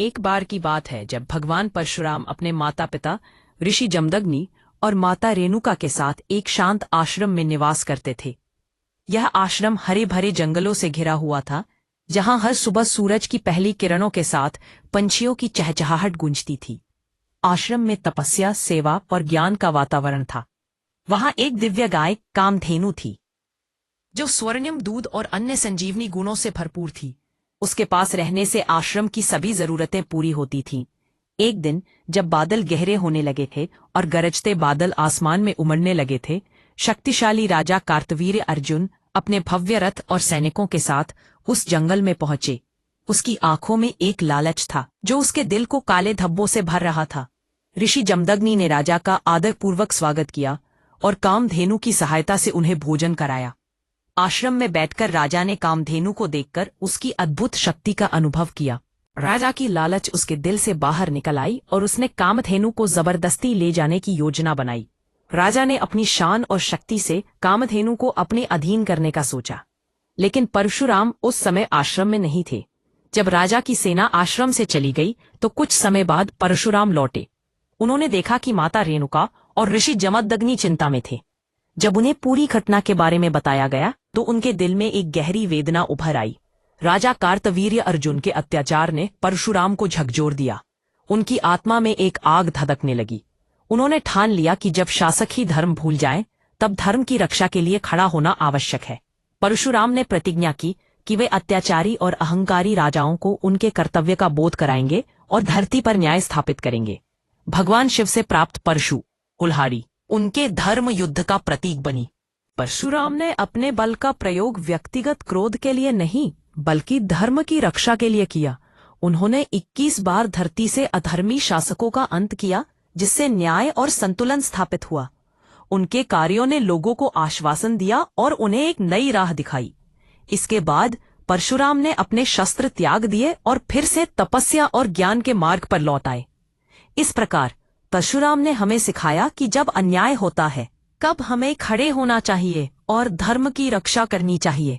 एक बार की बात है जब भगवान परशुराम अपने माता पिता ऋषि जमदग्नि और माता रेणुका के साथ एक शांत आश्रम में निवास करते थे। यह आश्रम हरे भरे जंगलों से घिरा हुआ था, जहां हर सुबह सूरज की पहली किरणों के साथ पंछियों की चहचहाहट गूंजती थी। आश्रम में तपस्या, सेवा और ज्ञान का वातावरण था। वहां एक दिव्य गाय कामधेनु थी, जो स्वर्णिम दूध और अन्य संजीवनी गुणों से भरपूर थी। उसके पास रहने से आश्रम की सभी जरूरतें पूरी होती थीं। एक दिन जब बादल गहरे होने लगे थे और गरजते बादल आसमान में उमड़ने लगे थे, शक्तिशाली राजा कार्तवीर्य अर्जुन अपने भव्य रथ और सैनिकों के साथ उस जंगल में पहुंचे। उसकी आंखों में एक लालच था जो उसके दिल को काले धब्बों से भर रहा था। ऋषि जमदग्नि ने राजा का आदरपूर्वक स्वागत किया और कामधेनु की सहायता से उन्हें भोजन कराया। आश्रम में बैठकर राजा ने कामधेनु को देखकर उसकी अद्भुत शक्ति का अनुभव किया। राजा की लालच उसके दिल से बाहर निकल आई और उसने कामधेनु को जबरदस्ती ले जाने की योजना बनाई। राजा ने अपनी शान और शक्ति से कामधेनु को अपने अधीन करने का सोचा, लेकिन परशुराम उस समय आश्रम में नहीं थे। जब राजा की सेना आश्रम से चली गई तो कुछ समय बाद परशुराम लौटे। उन्होंने देखा कि माता रेणुका और ऋषि जमदग्नि चिंता में थे। जब उन्हें पूरी घटना के बारे में बताया गया तो उनके दिल में एक गहरी वेदना उभर आई। राजा कार्तवीर्य अर्जुन के अत्याचार ने परशुराम को झकझोर दिया। उनकी आत्मा में एक आग धधकने लगी। उन्होंने ठान लिया कि जब शासक ही धर्म भूल जाएं, तब धर्म की रक्षा के लिए खड़ा होना आवश्यक है। परशुराम ने प्रतिज्ञा की कि वे अत्याचारी और अहंकारी राजाओं को उनके कर्तव्य का बोध कराएंगे और धरती पर न्याय स्थापित करेंगे। भगवान शिव से प्राप्त परशु कुल्हाड़ी उनके धर्म युद्ध का प्रतीक बनी। परशुराम ने अपने बल का प्रयोग व्यक्तिगत क्रोध के लिए नहीं, बल्कि धर्म की रक्षा के लिए किया। उन्होंने 21 बार धरती से अधर्मी शासकों का अंत किया, जिससे न्याय और संतुलन स्थापित हुआ। उनके कार्यों ने लोगों को आश्वासन दिया और उन्हें एक नई राह दिखाई। इसके बाद परशुराम ने अपने शस्त्र त्याग दिए और फिर से तपस्या और ज्ञान के मार्ग पर लौट आए। इस प्रकार परशुराम ने हमें सिखाया कि जब अन्याय होता है, कब हमें खड़े होना चाहिए और धर्म की रक्षा करनी चाहिए।